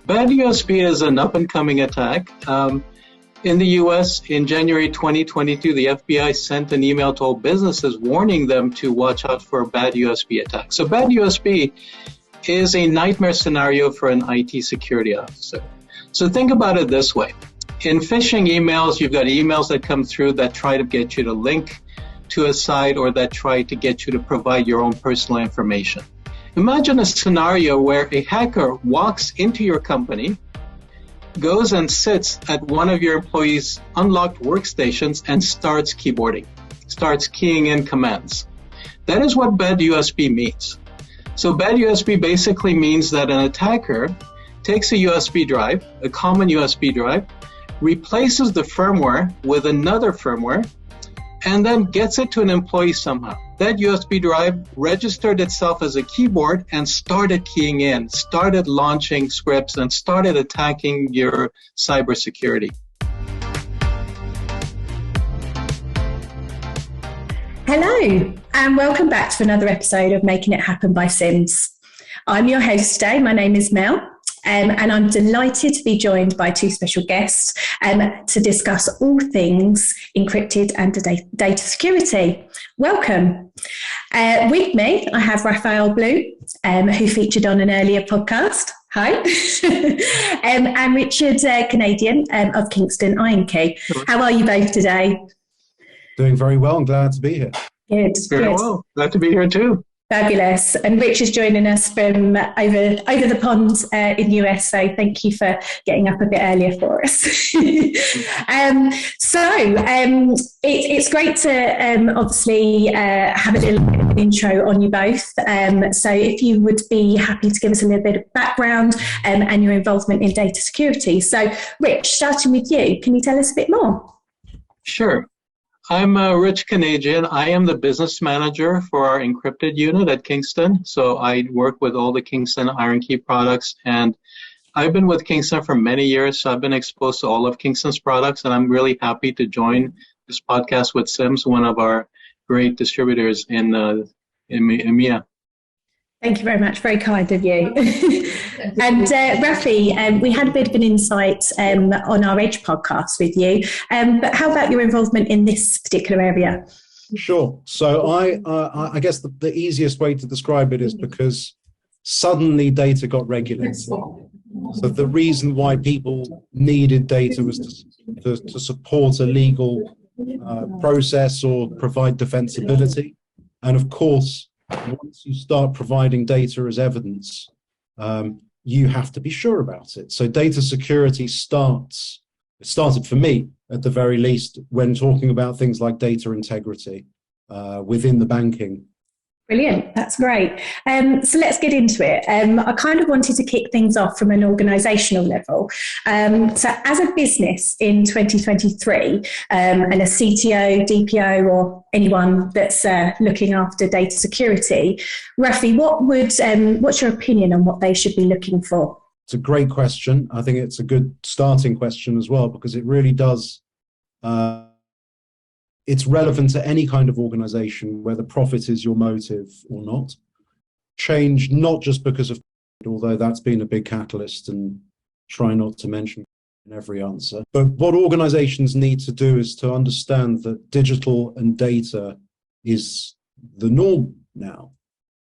Bad USB is an up-and-coming attack. In the U.S., in January 2022, the FBI sent an email to all businesses warning them to watch out for a bad USB attack. So bad USB is a nightmare scenario for an IT security officer. So think about it this way. In phishing emails, you've got emails that come through that try to get you to link to a site or that try to get you to provide your own personal information. Imagine a scenario where a hacker walks into your company, goes and sits at one of your employees' unlocked workstations and starts keyboarding, starts keying in commands. That is what bad USB means. So bad USB basically means that an attacker takes a USB drive, a common USB drive, replaces the firmware with another firmware, and then gets it to an employee somehow. That USB drive registered itself as a keyboard and started keying in, started launching scripts, and started attacking your cybersecurity. Hello, and welcome back to another episode of Making It Happen by Sims. I'm your host today. My name is Mel. And I'm delighted to be joined by two special guests to discuss all things encrypted and data security. Welcome. With me, I have Rafael Bloom, who featured on an earlier podcast. Hi. And Richard Kanadjian of Kingston Technology. How are you both today? Doing very well and glad to be here. Good. Very well. Glad to be here too. Fabulous. And Rich is joining us from over the pond in the US, so thank you for getting up a bit earlier for us. It's great to obviously have a little intro on you both. So if you would be happy to give us a little bit of background and your involvement in data security. So Rich, starting with you, can you tell us a bit more? Sure. I'm Rich Kanadjian. I am the business manager for our Encrypted Unit at Kingston. So I work with all the Kingston Iron Key products, and I've been with Kingston for many years. So I've been exposed to all of Kingston's products, and I'm really happy to join this podcast with Sims, one of our great distributors in EMEA. Thank you very much. Very kind of you. And Rafi, we had a bit of an insight on our Edge podcast with you. But how about your involvement in this particular area? Sure. So I guess the easiest way to describe it is because suddenly data got regulated. So the reason why people needed data was to support a legal process or provide defensibility. And of course, once you start providing data as evidence, you have to be sure about it. So data security started for me, at the very least, when talking about things like data integrity within the banking. Brilliant. That's great. So let's get into it. I kind of wanted to kick things off from an organisational level. So as a business in 2023, and a CTO, DPO, or anyone that's looking after data security, Rafi, what's your opinion on what they should be looking for? It's a great question. I think it's a good starting question as well, because it really does it's relevant to any kind of organization, whether profit is your motive or not. Change, not just because of, although that's been a big catalyst and try not to mention in every answer. But what organizations need to do is to understand that digital and data is the norm now,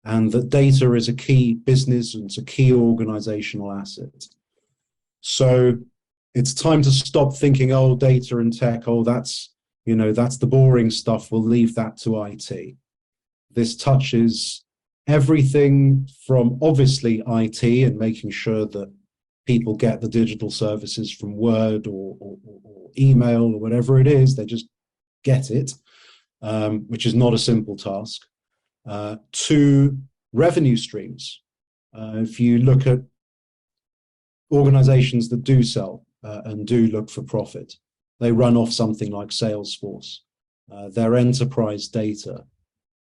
and that data is a key business and it's a key organizational asset. So it's time to stop thinking, oh, data and tech, oh, that's the boring stuff. We'll leave that to IT. This touches everything from obviously IT and making sure that people get the digital services from Word or email or whatever it is. They just get it, which is not a simple task, to revenue streams. If you look at organizations that do sell and do look for profit, they run off something like Salesforce. Their enterprise data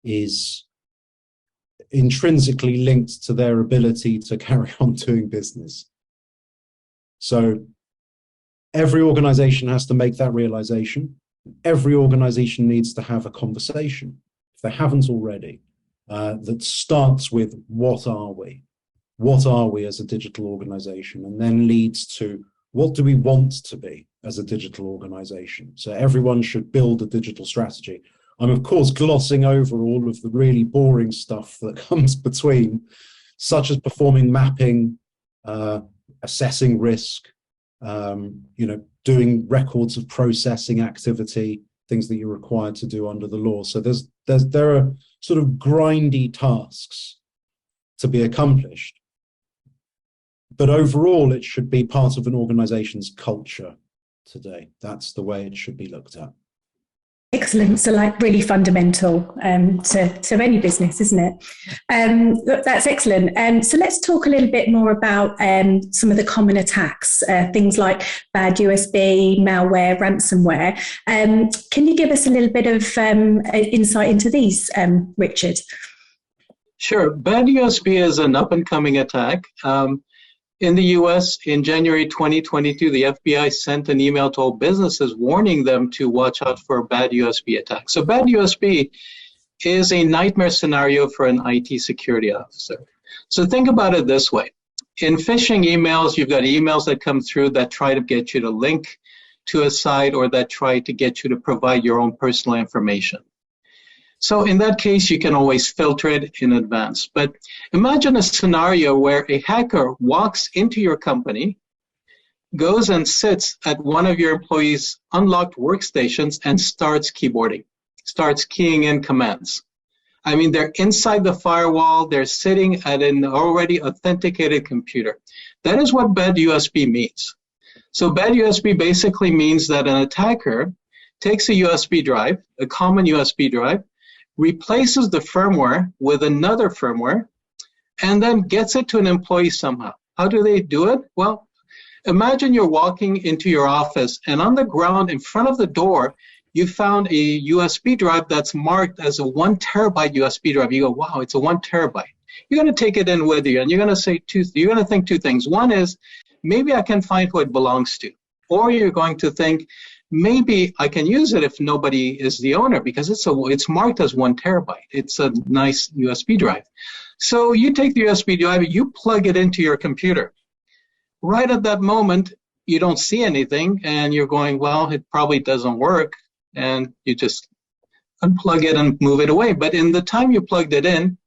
is intrinsically linked to their ability to carry on doing business. So every organization has to make that realization. Every organization needs to have a conversation, if they haven't already, that starts with what are we? what are we as a digital organization, and then leads to what do we want to be as a digital organization. So everyone should build a digital strategy. I'm, of course, glossing over all of the really boring stuff that comes between, such as performing mapping, assessing risk, doing records of processing activity, things that you're required to do under the law. So there are sort of grindy tasks to be accomplished. But overall, it should be part of an organization's culture today. That's the way it should be looked at. Excellent. So like really fundamental to any business, isn't it? That's excellent. So let's talk a little bit more about some of the common attacks, things like bad USB, malware, ransomware. Can you give us a little bit of insight into these, Richard? Sure. Bad USB is an up-and-coming attack. In the US, in January 2022, the FBI sent an email to all businesses warning them to watch out for a bad USB attack. So bad USB is a nightmare scenario for an IT security officer. So think about it this way. In phishing emails, you've got emails that come through that try to get you to link to a site or that try to get you to provide your own personal information. So in that case, you can always filter it in advance. But imagine a scenario where a hacker walks into your company, goes and sits at one of your employees' unlocked workstations and starts keyboarding, starts keying in commands. I mean, they're inside the firewall, they're sitting at an already authenticated computer. That is what bad USB means. So bad USB basically means that an attacker takes a USB drive, a common USB drive, replaces the firmware with another firmware, and then gets it to an employee somehow. How do they do it? Well, imagine you're walking into your office, and on the ground in front of the door, you found a USB drive that's marked as a 1 terabyte USB drive. You go, wow, it's a 1 terabyte. You're going to take it in with you, and you're going to think two things. One is, maybe I can find who it belongs to. Or you're going to think, maybe I can use it if nobody is the owner, because it's marked as 1 terabyte. It's a nice USB drive. So you take the USB drive, you plug it into your computer. Right at that moment, you don't see anything, and you're going, well, it probably doesn't work, and you just unplug it and move it away. But in the time you plugged it in,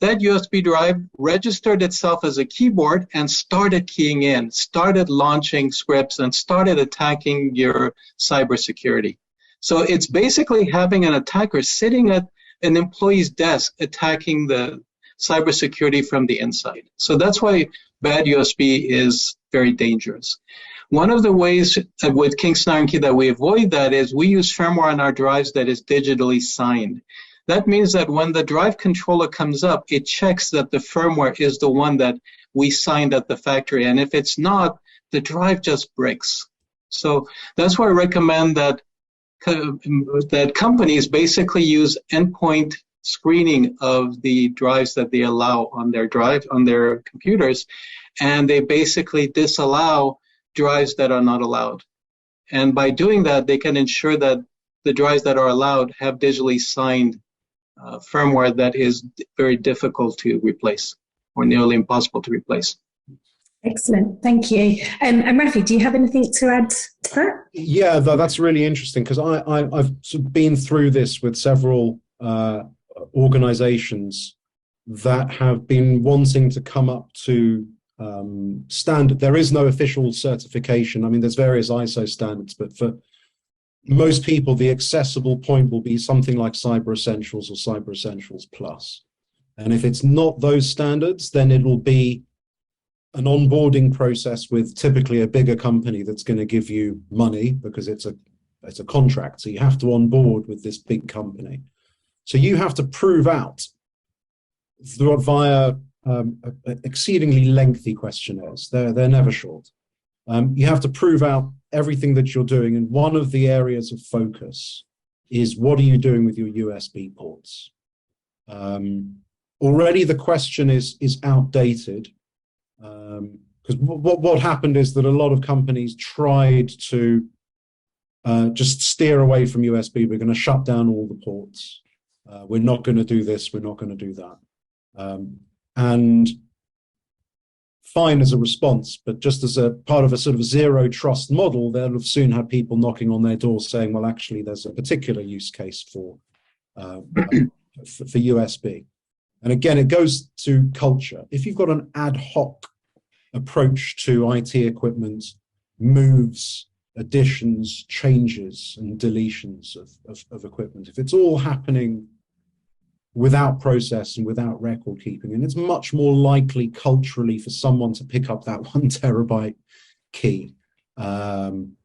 that USB drive registered itself as a keyboard and started keying in, started launching scripts, and started attacking your cybersecurity. So it's basically having an attacker sitting at an employee's desk attacking the cybersecurity from the inside. So that's why bad USB is very dangerous. One of the ways with Kingston Technology that we avoid that is we use firmware on our drives that is digitally signed. That means that when the drive controller comes up, it checks that the firmware is the one that we signed at the factory. And if it's not, the drive just breaks. So that's why I recommend that companies basically use endpoint screening of the drives that they allow on their computers, and they basically disallow drives that are not allowed. And by doing that, they can ensure that the drives that are allowed have digitally signed firmware that is very difficult to replace or nearly impossible to replace. Excellent, thank you. And Rafi, do you have anything to add to that? Yeah, that's really interesting, because I've sort of been through this with several organizations that have been wanting to come up to standard. There is no official certification. I mean, there's various ISO standards, but for most people, the accessible point will be something like Cyber Essentials or Cyber Essentials Plus. And if it's not those standards, then it will be an onboarding process with typically a bigger company that's going to give you money because it's a contract. So you have to onboard with this big company. So you have to prove out via exceedingly lengthy questionnaires. They're never short. You have to prove out everything that you're doing, and one of the areas of focus is what are you doing with your USB ports. Already the question is outdated, because what happened is that a lot of companies tried to just steer away from USB. We're going to shut down all the ports. We're not going to do this. We're not going to do that. And fine as a response, but just as a part of a sort of zero trust model, they'll have soon had people knocking on their door saying, well, actually, there's a particular use case for USB. And again, it goes to culture. If you've got an ad hoc approach to IT equipment, moves, additions, changes, and deletions of equipment, if it's all happening without process and without record keeping, and it's much more likely culturally for someone to pick up that 1 terabyte key and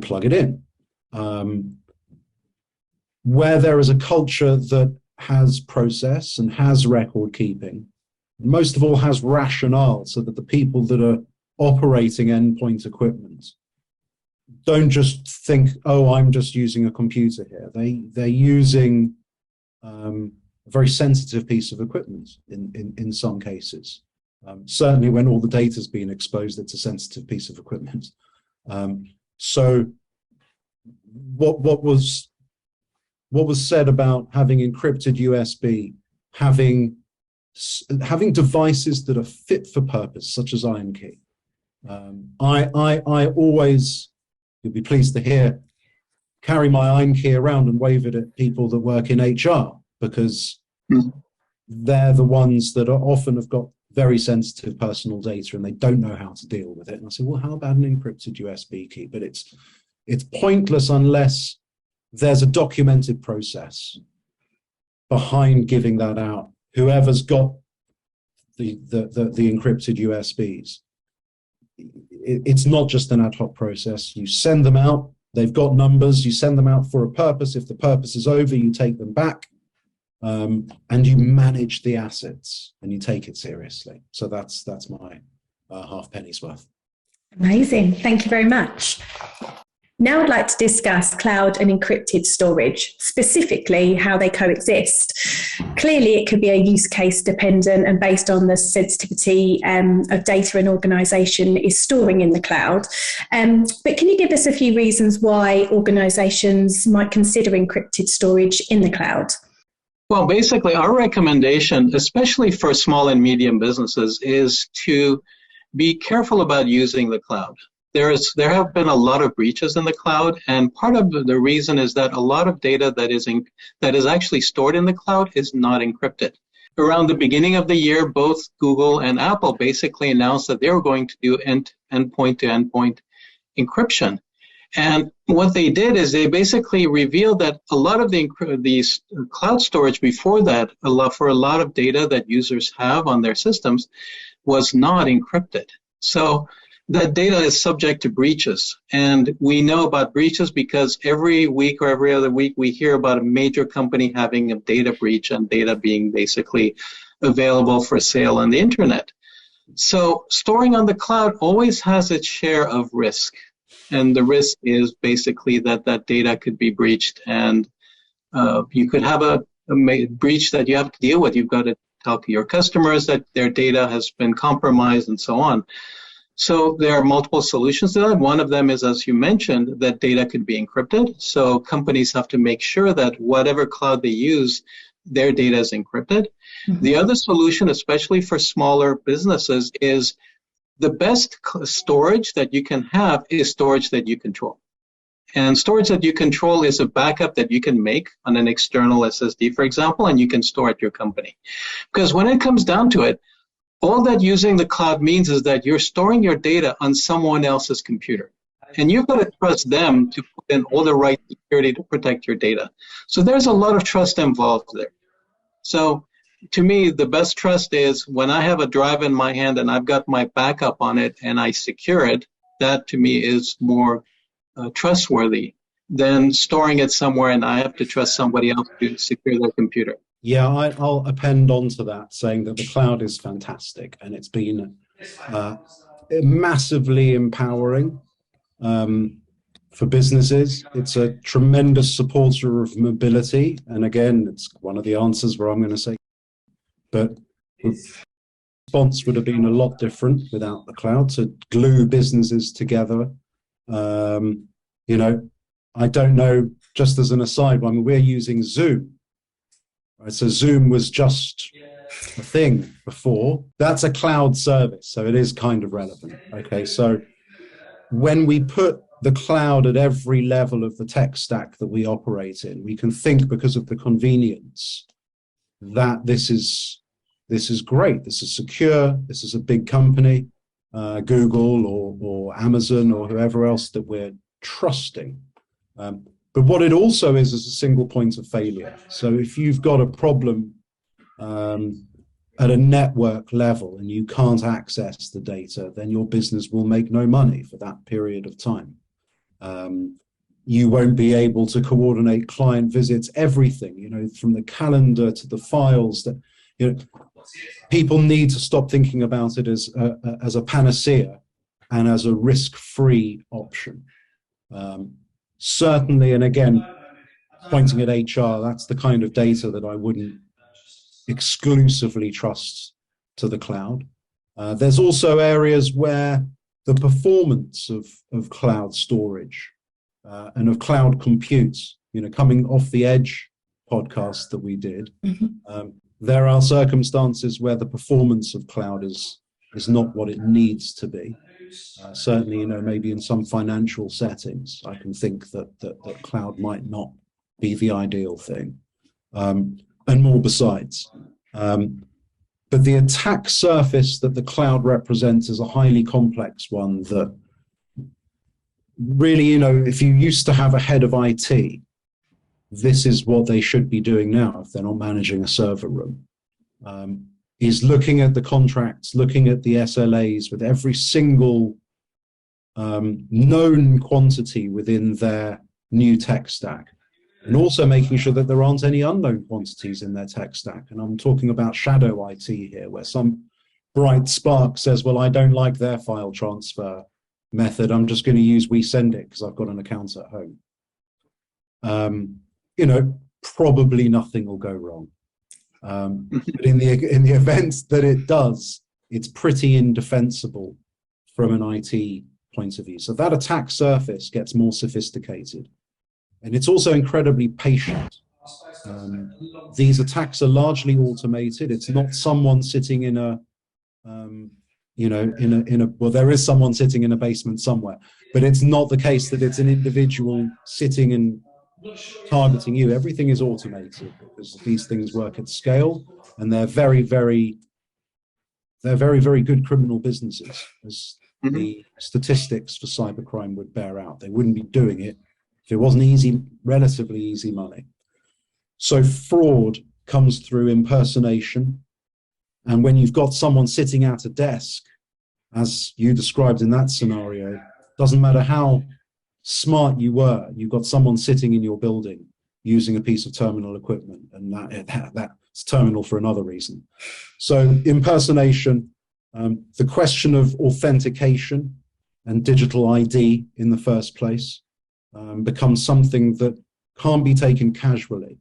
plug it in. Where there is a culture that has process and has record keeping, most of all has rationale, so that the people that are operating endpoint equipment don't just think, oh, I'm just using a computer here. They're using a very sensitive piece of equipment in some cases. Certainly when all the data's been exposed, it's a sensitive piece of equipment. So what was said about having encrypted USB, having devices that are fit for purpose, such as IronKey. I always, you'll be pleased to hear, carry my IronKey around and wave it at people that work in HR, because they're the ones that are often have got very sensitive personal data and they don't know how to deal with it. And I say, well, how about an encrypted USB key? But it's pointless unless there's a documented process behind giving that out. Whoever's got the encrypted USBs, it's not just an ad hoc process. You send them out, they've got numbers, you send them out for a purpose. If the purpose is over, you take them back, and you manage the assets and you take it seriously. So that's my half penny's worth. Amazing. Thank you very much. Now I'd like to discuss cloud and encrypted storage, specifically how they coexist. Clearly, it could be a use case dependent and based on the sensitivity of data an organisation is storing in the cloud. But can you give us a few reasons why organisations might consider encrypted storage in the cloud? Well, basically, our recommendation, especially for small and medium businesses, is to be careful about using the cloud. There have been a lot of breaches in the cloud, and part of the reason is that a lot of data that is actually stored in the cloud is not encrypted. Around the beginning of the year, both Google and Apple basically announced that they were going to do endpoint-to-endpoint encryption. And what they did is they basically revealed that a lot of the cloud storage before that, for a lot of data that users have on their systems, was not encrypted. So that data is subject to breaches. And we know about breaches because every week or every other week we hear about a major company having a data breach and data being basically available for sale on the internet. So storing on the cloud always has its share of risk. And the risk is basically that that data could be breached, and you could have a breach that you have to deal with. You've got to tell your customers that their data has been compromised and so on. So there are multiple solutions to that. One of them is, as you mentioned, that data could be encrypted. So companies have to make sure that whatever cloud they use, their data is encrypted. Mm-hmm. The other solution, especially for smaller businesses, is the best storage that you can have is storage that you control. And storage that you control is a backup that you can make on an external SSD, for example, and you can store at your company. Because when it comes down to it, all that using the cloud means is that you're storing your data on someone else's computer. And you've got to trust them to put in all the right security to protect your data. So there's a lot of trust involved there. So to me, the best trust is when I have a drive in my hand and I've got my backup on it and I secure it, that to me is more trustworthy than storing it somewhere and I have to trust somebody else to secure their computer. Yeah, I'll append on to that, saying that the cloud is fantastic and it's been massively empowering for businesses. It's a tremendous supporter of mobility. And again, it's one of the answers where I'm going to say, but the response would have been a lot different without the cloud to glue businesses together. You know, I don't know, just as an aside, we're using Zoom. Right? So Zoom was just a thing before. That's a cloud service, so it is kind of relevant. Okay, so when we put the cloud at every level of the tech stack that we operate in, we can think, because of the convenience, that this is great, this is secure, this is a big company, Google or Amazon or whoever else that we're trusting. But what it also is a single point of failure. So if you've got a problem at a network level and you can't access the data, then your business will make no money for that period of time. You won't be able to coordinate client visits, everything, you know, from the calendar to the files. That, you know, people need to stop thinking about it as a panacea and as a risk-free option. Certainly, and again, pointing at HR, that's the kind of data that I wouldn't exclusively trust to the cloud. There's also areas where the performance of cloud storage and of cloud compute, you know, coming off the Edge podcast that we did, there are circumstances where the performance of cloud is not what it needs to be. Certainly, you know, maybe in some financial settings, I can think that cloud might not be the ideal thing, and more besides. But the attack surface that the cloud represents is a highly complex one that really, you know, if you used to have a head of IT, this is what they should be doing now if they're not managing a server room. Is looking at the contracts, looking at the SLAs with every single known quantity within their new tech stack, and also making sure that there aren't any unknown quantities in their tech stack. And I'm talking about shadow IT here, where some bright spark says, well, I don't like their file transfer method, I'm just going to use WeSendIt because I've got an account at home. You know, probably nothing will go wrong. But in the event that it does, it's pretty indefensible from an IT point of view. So that attack surface gets more sophisticated, and it's also incredibly patient. These attacks are largely automated. It's not someone sitting in a, you know, well, there is someone sitting in a basement somewhere, but it's not the case that it's an individual sitting and targeting you. Everything is automated because these things work at scale, and they're very, very good criminal businesses, as the statistics for cybercrime would bear out. They wouldn't be doing it if it wasn't easy, relatively easy money. So fraud comes through impersonation, and when you've got someone sitting at a desk, as you described in that scenario, doesn't matter how smart you were, you've got someone sitting in your building using a piece of terminal equipment, and that's terminal for another reason. So impersonation, the question of authentication and digital ID in the first place becomes something that can't be taken casually.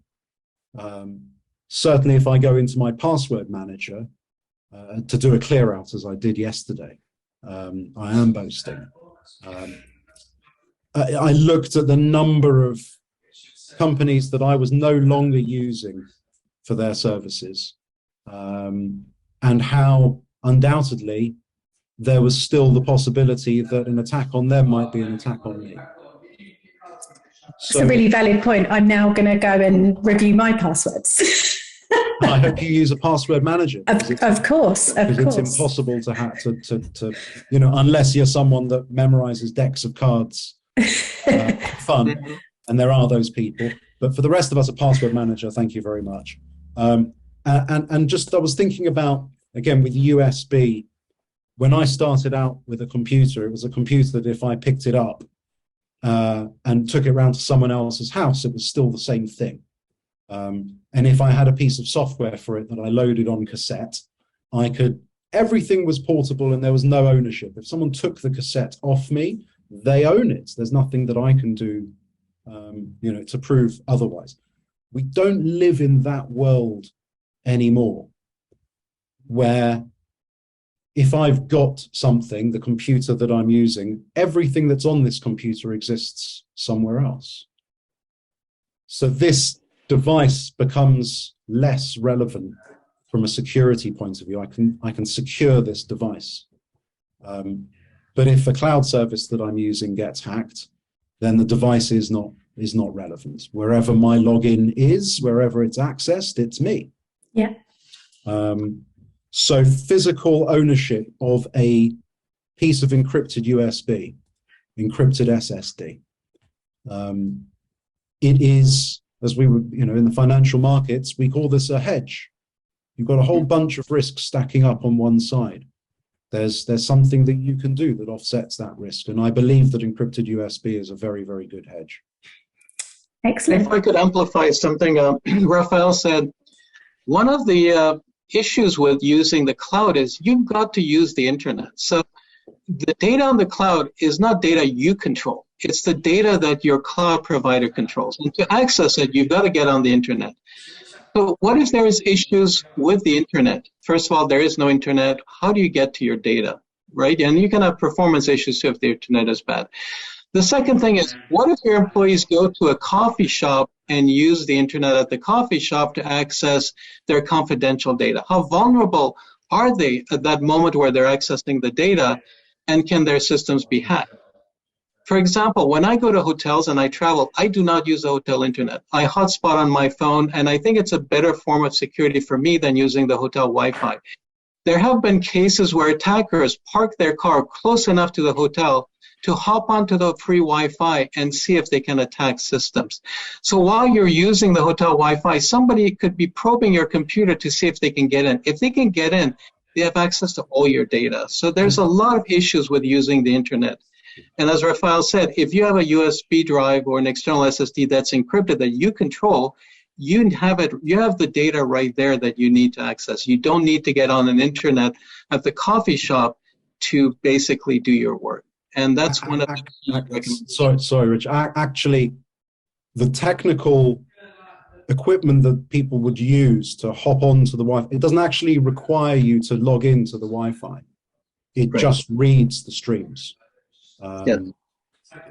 Certainly if I go into my password manager to do a clear out, as I did yesterday, I am boasting. I looked at the number of companies that I was no longer using for their services, and how undoubtedly there was still the possibility that an attack on them might be an attack on me. It's a really valid point. I'm now going to go and review my passwords. I hope you use a password manager. Of course. It's impossible to have to, you know, unless you're someone that memorizes decks of cards. Fun, and there are those people, but for the rest of us, a password manager, thank you very much. And just I was thinking about, again, with USB, when I started out with a computer, it was a computer that if I picked it up and took it around to someone else's house, it was still the same thing. And if I had a piece of software for it that I loaded on cassette, everything was portable and there was no ownership. If someone took the cassette off me, they own it. There's nothing that I can do, you know, to prove otherwise. We don't live in that world anymore, where if I've got something, the computer that I'm using, everything that's on this computer exists somewhere else. So this device becomes less relevant from a security point of view. I can secure this device. But if a cloud service that I'm using gets hacked, then the device is not relevant. Wherever my login is, wherever it's accessed, it's me. Yeah. So physical ownership of a piece of encrypted USB, encrypted SSD, it is, as we would, in the financial markets, we call this a hedge. You've got a whole bunch of risks stacking up on one side. There's something that you can do that offsets that risk. And I believe that encrypted USB is a very, very good hedge. Excellent. If I could amplify something, Rafael said, one of the issues with using the cloud is you've got to use the internet. So the data on the cloud is not data you control. It's the data that your cloud provider controls. And to access it, you've got to get on the internet. So what if there is issues with the internet? First of all, there is no internet. How do you get to your data, right? And you can have performance issues too if the internet is bad. The second thing is, what if your employees go to a coffee shop and use the internet at the coffee shop to access their confidential data? How vulnerable are they at that moment where they're accessing the data, and can their systems be hacked? For example, when I go to hotels and I travel, I do not use the hotel internet. I hotspot on my phone, and I think it's a better form of security for me than using the hotel Wi-Fi. There have been cases where attackers park their car close enough to the hotel to hop onto the free Wi-Fi and see if they can attack systems. So while you're using the hotel Wi-Fi, somebody could be probing your computer to see if they can get in. If they can get in, they have access to all your data. So there's a lot of issues with using the internet. And as Rafael said, if you have a USB drive or an external SSD that's encrypted that you control, you have the data right there that you need to access. You don't need to get on an internet at the coffee shop to basically do your work. And that's one of the sorry, Rich. Actually, the technical equipment that people would use to hop onto the Wi-Fi, it doesn't actually require you to log into the Wi-Fi. It just reads the streams.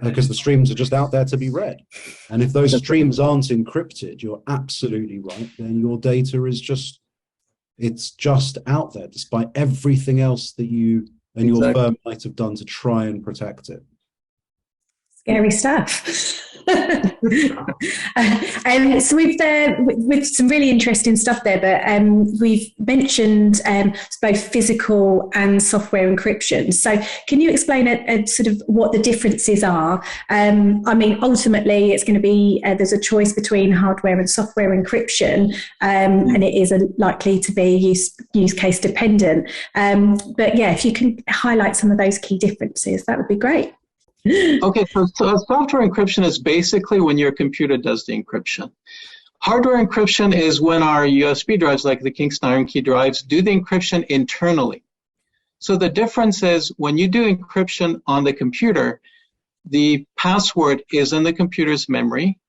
Because the streams are just out there to be read. And if those streams aren't encrypted, you're absolutely right, then your data is just out there, despite everything else that you and your firm might have done to try and protect it. Scary stuff. So with some really interesting stuff there, but we've mentioned both physical and software encryption. So can you explain sort of what the differences are? I mean, ultimately, it's going to be there's a choice between hardware and software encryption, and it is likely to be use case dependent. But yeah, if you can highlight some of those key differences, that would be great. Okay, so software encryption is basically when your computer does the encryption. Hardware encryption is when our USB drives, like the Kingston Iron Key drives, do the encryption internally. So the difference is when you do encryption on the computer, the password is in the computer's memory.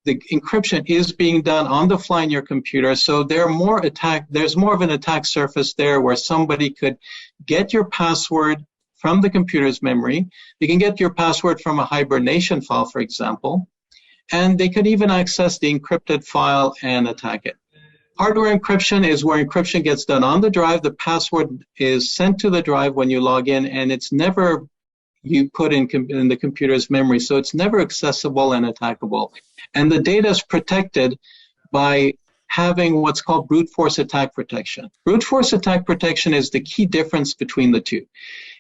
The encryption is being done on the fly in your computer, so there's more of an attack surface there where somebody could get your password from the computer's memory. They can get your password from a hibernation file, for example, and they could even access the encrypted file and attack it. Hardware encryption is where encryption gets done on the drive. The password is sent to the drive when you log in, and it's never you put in the computer's memory, so it's never accessible and attackable. And the data is protected by having what's called brute force attack protection. Brute force attack protection is the key difference between the two.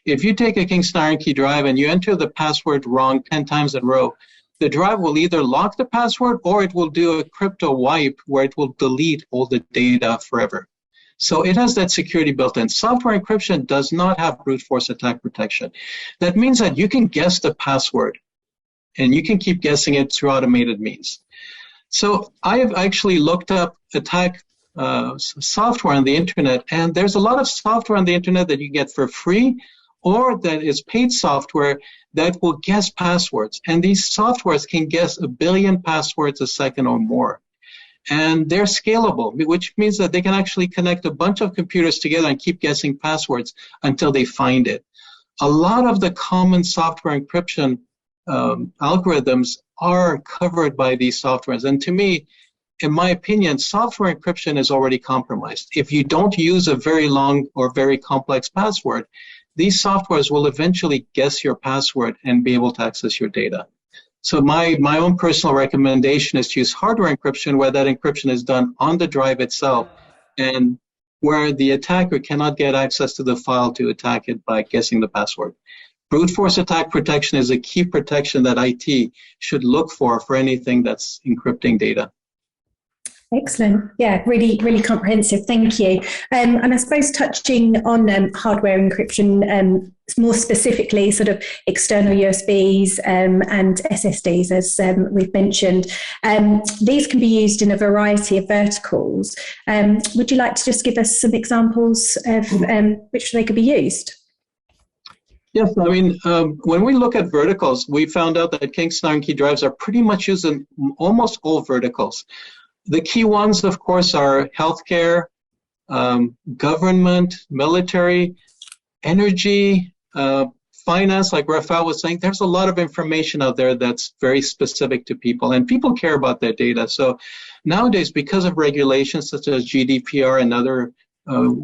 If you take a Kingston Iron Key drive and you enter the password wrong 10 times in a row, the drive will either lock the password or it will do a crypto wipe where it will delete all the data forever. So it has that security built in. Software encryption does not have brute force attack protection. That means that you can guess the password and you can keep guessing it through automated means. So I have actually looked up attack software on the internet, and there's a lot of software on the internet that you get for free or that is paid software that will guess passwords. And these softwares can guess 1 billion passwords a second or more. And they're scalable, which means that they can actually connect a bunch of computers together and keep guessing passwords until they find it. A lot of the common software encryption algorithms are covered by these softwares. And to me, in my opinion, software encryption is already compromised. If you don't use a very long or very complex password, these softwares will eventually guess your password and be able to access your data. So my own personal recommendation is to use hardware encryption, where that encryption is done on the drive itself and where the attacker cannot get access to the file to attack it by guessing the password. Brute force attack protection is a key protection that IT should look for anything that's encrypting data. Excellent. Yeah, really, really comprehensive. Thank you. And I suppose touching on hardware encryption, more specifically sort of external USBs and SSDs, as we've mentioned, these can be used in a variety of verticals. Would you like to just give us some examples of which they could be used? Yes, I mean, when we look at verticals, we found out that Kingston Iron Key drives are pretty much used in almost all verticals. The key ones, of course, are healthcare, government, military, energy, finance, like Rafael was saying. There's a lot of information out there that's very specific to people, and people care about their data. So nowadays, because of regulations such as GDPR and other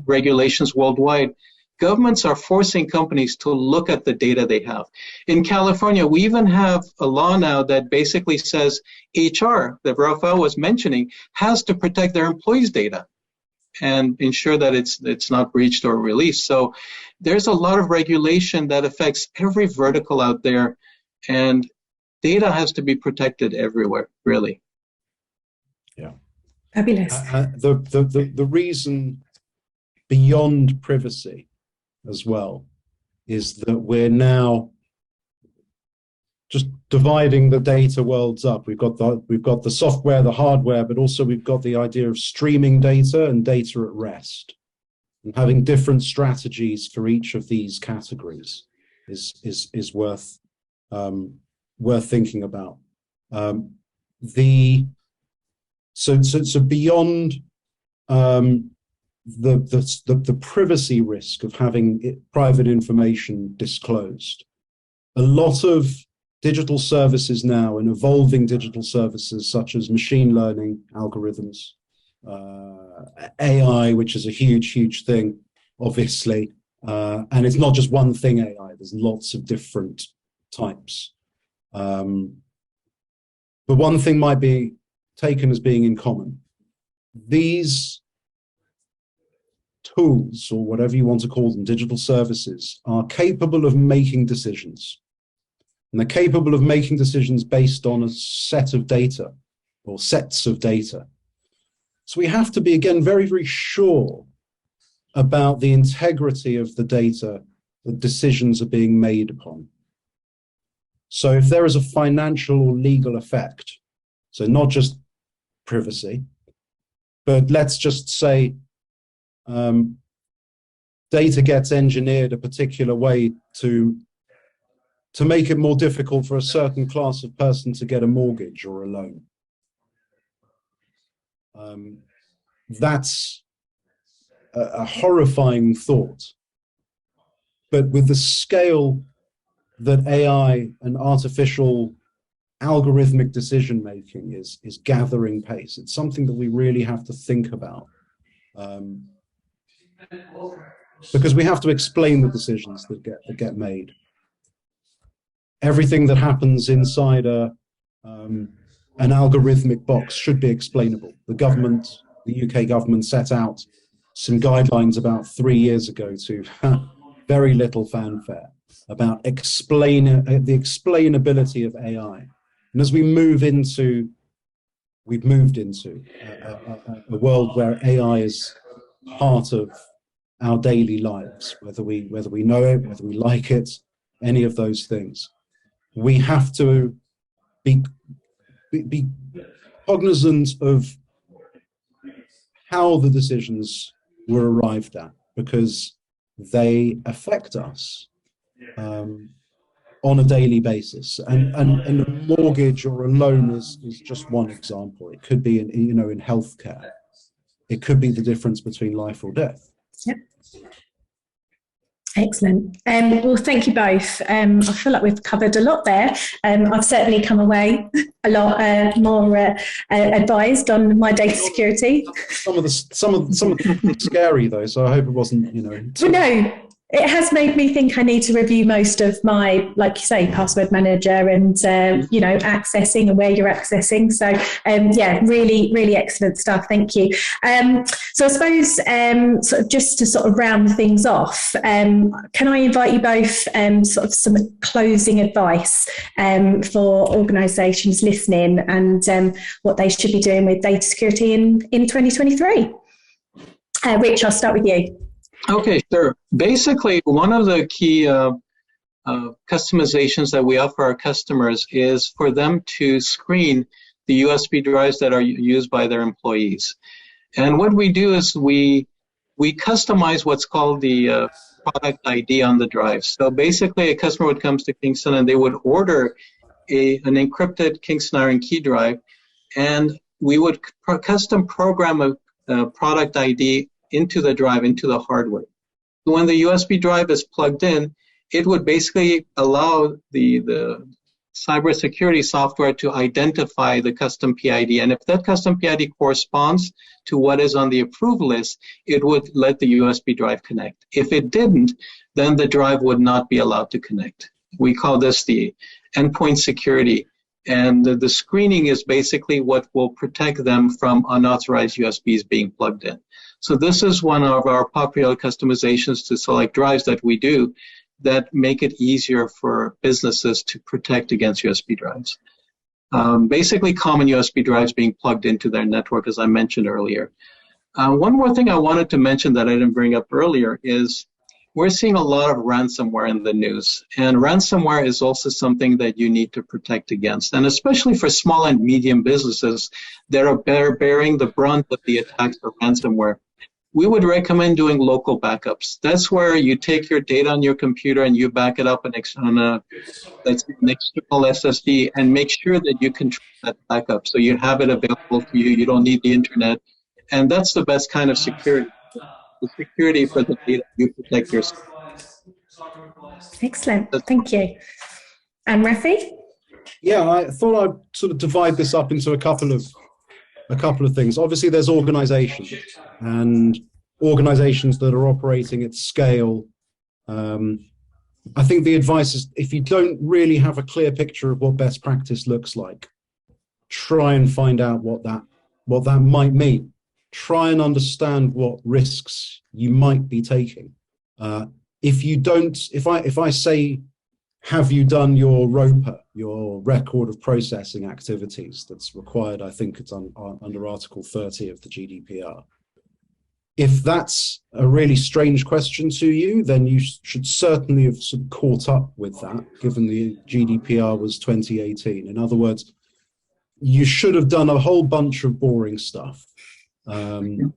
regulations worldwide, governments are forcing companies to look at the data they have. In California, we even have a law now that basically says HR, that Rafael was mentioning, has to protect their employees' data and ensure that it's not breached or released. So there's a lot of regulation that affects every vertical out there, and data has to be protected everywhere, really. Yeah. Fabulous. The reason beyond privacy as well is that we're now just dividing the data worlds up. We've got the software, the hardware, but also we've got the idea of streaming data and data at rest, and having different strategies for each of these categories is worth thinking about. So beyond the privacy risk of having private information disclosed, a lot of digital services now, and evolving digital services such as machine learning algorithms, AI, which is a huge thing, obviously, and it's not just one thing, AI, there's lots of different types. But one thing might be taken as being in common. These tools, or whatever you want to call them, digital services, are capable of making decisions. And they're capable of making decisions based on a set of data, or sets of data. So we have to be, again, very sure about the integrity of the data that decisions are being made upon. So if there is a financial or legal effect, so not just privacy, but let's just say data gets engineered a particular way to make it more difficult for a certain class of person to get a mortgage or a loan. That's a horrifying thought. But with the scale that AI and artificial algorithmic decision making is gathering pace, it's something that we really have to think about. Because we have to explain the decisions that get made. Everything that happens inside an algorithmic box should be explainable. The UK government set out some guidelines about 3 years ago to very little fanfare about the explainability of AI. And as we've moved into a world where AI is part of our daily lives, whether we know it, whether we like it, any of those things. We have to be cognizant of how the decisions were arrived at, because they affect us on a daily basis. And a mortgage or a loan is just one example. It could be in healthcare. It could be the difference between life or death. Yep. Excellent. Well, thank you both. I feel like we've covered a lot there. I've certainly come away a lot more advised on my data security. Some of the scary though, so I hope it wasn't, Well, no, it has made me think I need to review most of my, like you say, password manager and, accessing and where you're accessing. So, really, really excellent stuff. Thank you. So I suppose sort of just to sort of round things off, can I invite you both sort of some closing advice for organisations listening and what they should be doing with data security in 2023? Rich, I'll start with you. Okay, sure. Basically, one of the key customizations that we offer our customers is for them to screen the USB drives that are used by their employees. And what we do is we customize what's called the product ID on the drive. So basically, a customer would come to Kingston and they would order an encrypted Kingston Iron Key drive, and we would custom program a product ID into the drive, into the hardware. When the USB drive is plugged in, it would basically allow the cybersecurity software to identify the custom PID. And if that custom PID corresponds to what is on the approved list, it would let the USB drive connect. If it didn't, then the drive would not be allowed to connect. We call this the endpoint security. And the screening is basically what will protect them from unauthorized USBs being plugged in. So this is one of our popular customizations to select drives that we do that make it easier for businesses to protect against USB drives. Basically common USB drives being plugged into their network, as I mentioned earlier. One more thing I wanted to mention that I didn't bring up earlier is we're seeing a lot of ransomware in the news, and ransomware is also something that you need to protect against, and especially for small and medium businesses that are bearing the brunt of the attacks of ransomware. We would recommend doing local backups. That's where you take your data on your computer and you back it up on an external SSD and make sure that you control that backup so you have it available to you. You don't need the internet, and that's the best kind of security. The security for the data you protect yourself. Excellent, thank you. And Rafi? Yeah, I thought I'd sort of divide this up into a couple of things. Obviously, there's organizations and organizations that are operating at scale. I think the advice is, if you don't really have a clear picture of what best practice looks like, try and find out what that might mean. Try and understand what risks you might be taking. If I say, have you done your ROPA, your record of processing activities that's required, I think it's under Article 30 of the GDPR. If that's a really strange question to you, then you should certainly have sort of caught up with that, given the GDPR was 2018. In other words, you should have done a whole bunch of boring stuff. And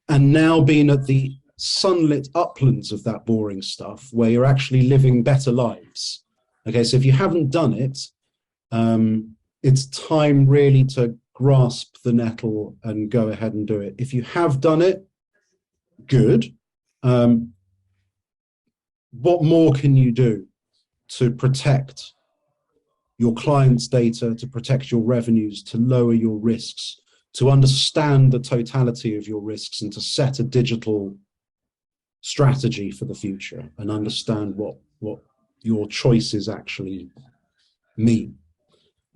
now being at the sunlit uplands of that boring stuff where you're actually living better lives. Okay, so if you haven't done it, it's time really to grasp the nettle and go ahead and do it. If you have done it, good. What more can you do to protect your clients' data, to protect your revenues, to lower your risks, to understand the totality of your risks, and to set a digital strategy for the future and understand what your choices actually mean,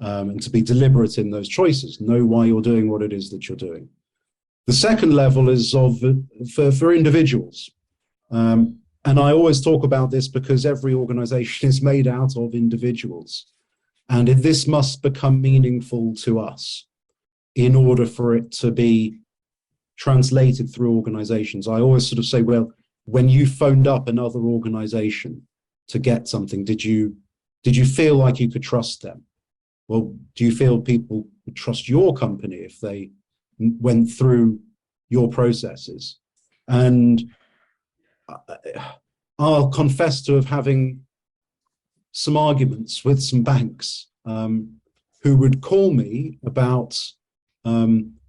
and to be deliberate in those choices, know why you're doing what it is that you're doing. The second level is for individuals. And I always talk about this because every organization is made out of individuals. And this must become meaningful to us in order for it to be translated through organizations. I always sort of say, well, when you phoned up another organization to get something, did you feel like you could trust them? Well, do you feel people would trust your company if they went through your processes? And I'll confess to having some arguments with some banks who would call me about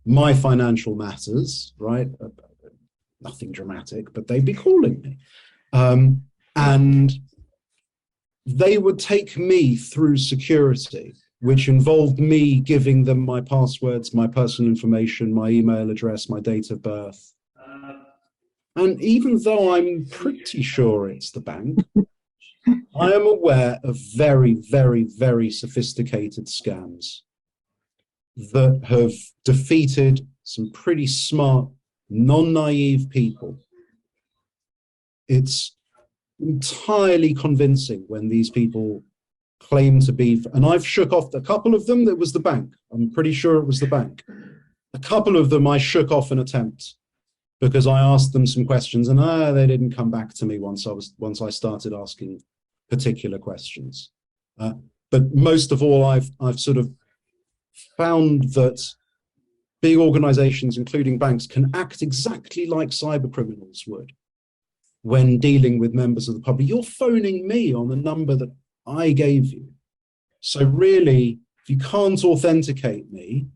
my financial matters, right? Nothing dramatic, but they'd be calling me. And they would take me through security, which involved me giving them my passwords, my personal information, my email address, my date of birth. And even though I'm pretty sure it's the bank, I am aware of very, very, very sophisticated scams that have defeated some pretty smart, non-naive people. It's entirely convincing when these people claim to be, and I've shook off a couple of them that was the bank. I'm pretty sure it was the bank. A couple of them I shook off an attempt because I asked them some questions and they didn't come back to me once I started asking particular questions. But most of all, I've sort of found that big organizations, including banks, can act exactly like cyber criminals would when dealing with members of the public. You're phoning me on the number that I gave you. So really, if you can't authenticate me,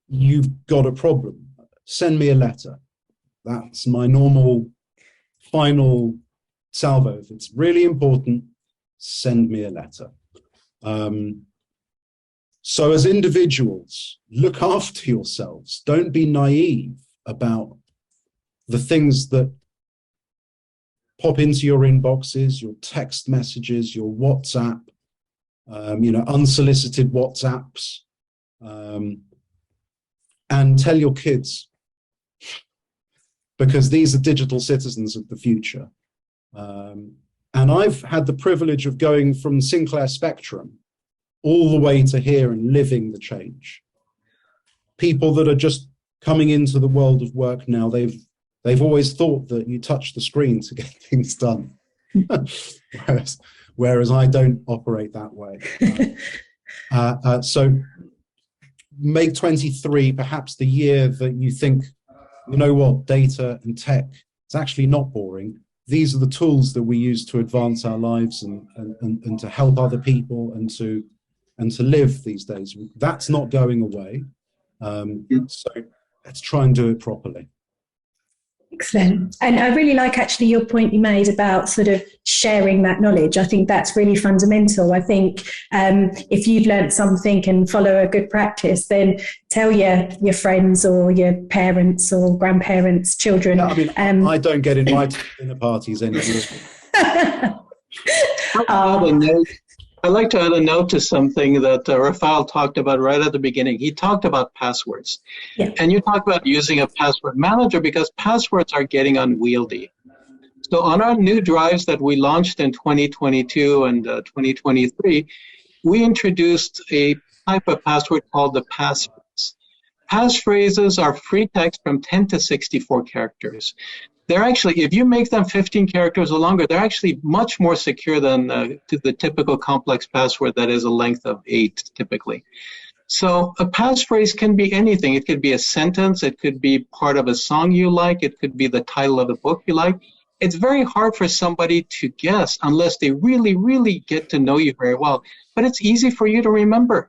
you've got a problem. Send me a letter. That's my normal final salvo. If it's really important, send me a letter. So as individuals, look after yourselves. Don't be naive about the things that pop into your inboxes, your text messages, your WhatsApp, unsolicited WhatsApps, and tell your kids, because these are digital citizens of the future. And I've had the privilege of going from Sinclair Spectrum all the way to here and living the change. People that are just coming into the world of work now, they've always thought that you touch the screen to get things done. whereas I don't operate that way. So make 23 perhaps the year that you think, you know what, data and tech, it's actually not boring. These are the tools that we use to advance our lives and to help other people and to live these days. That's not going away. So let's try and do it properly. Excellent. And I really like actually your point you made about sort of sharing that knowledge. I think that's really fundamental. I think if you've learned something and follow a good practice, then tell your friends or your parents or grandparents, children. Yeah, I mean, I don't get invited to dinner parties anymore. I'd like to add a note to something that Rafael talked about right at the beginning. He talked about passwords. Yeah. And you talked about using a password manager because passwords are getting unwieldy. So on our new drives that we launched in 2022 and 2023, we introduced a type of password called the passphrase. Passphrases are free text from 10 to 64 characters. They're actually, if you make them 15 characters or longer, they're actually much more secure than the typical complex password that is a length of 8 typically. So a passphrase can be anything. It could be a sentence. It could be part of a song you like. It could be the title of a book you like. It's very hard for somebody to guess unless they really, really get to know you very well. But it's easy for you to remember.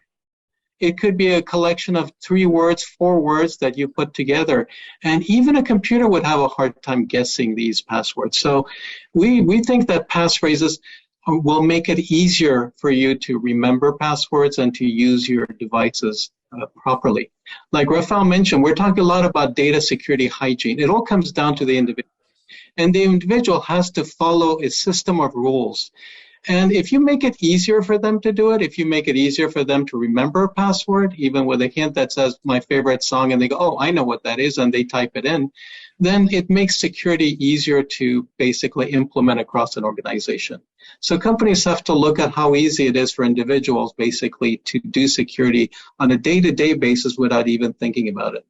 It could be a collection of 3 words, 4 words that you put together. And even a computer would have a hard time guessing these passwords. So we think that passphrases will make it easier for you to remember passwords and to use your devices properly. Like Rafael mentioned, we're talking a lot about data security hygiene. It all comes down to the individual. And the individual has to follow a system of rules. And if you make it easier for them to do it, if you make it easier for them to remember a password, even with a hint that says my favorite song, and they go, oh, I know what that is, and they type it in, then it makes security easier to basically implement across an organization. So companies have to look at how easy it is for individuals basically to do security on a day-to-day basis without even thinking about it.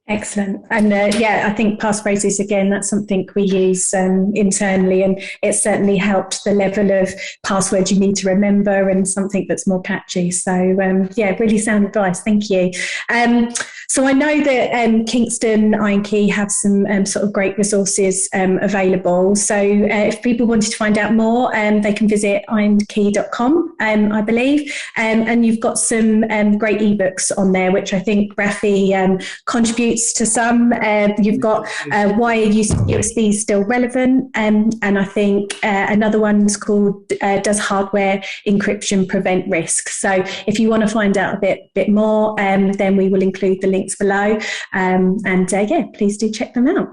Excellent. And I think passphrases, again, that's something we use internally, and it certainly helped the level of passwords you need to remember and something that's more catchy. So really sound advice. Thank you. So I know that Kingston Key have some sort of great resources available. So if people wanted to find out more, they can visit ironkey.com, I believe. And you've got some great ebooks on there, which I think Rafi contributes to some. You've got Why Are USB Still Relevant? And I think another one's called Does Hardware Encryption Prevent Risk? So if you want to find out a bit more, then we will include the links below. Please do check them out.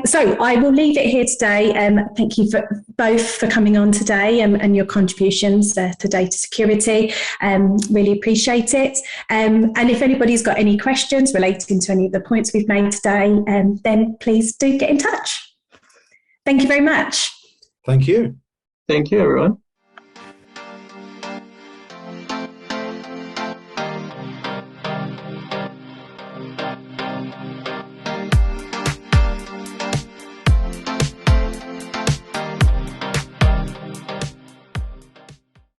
So I will leave it here today. Thank you both for coming on today and your contributions to data security. Really appreciate it. And if anybody's got any questions relating to any of the points we've made today, then please do get in touch. Thank you very much. Thank you. Thank you, everyone.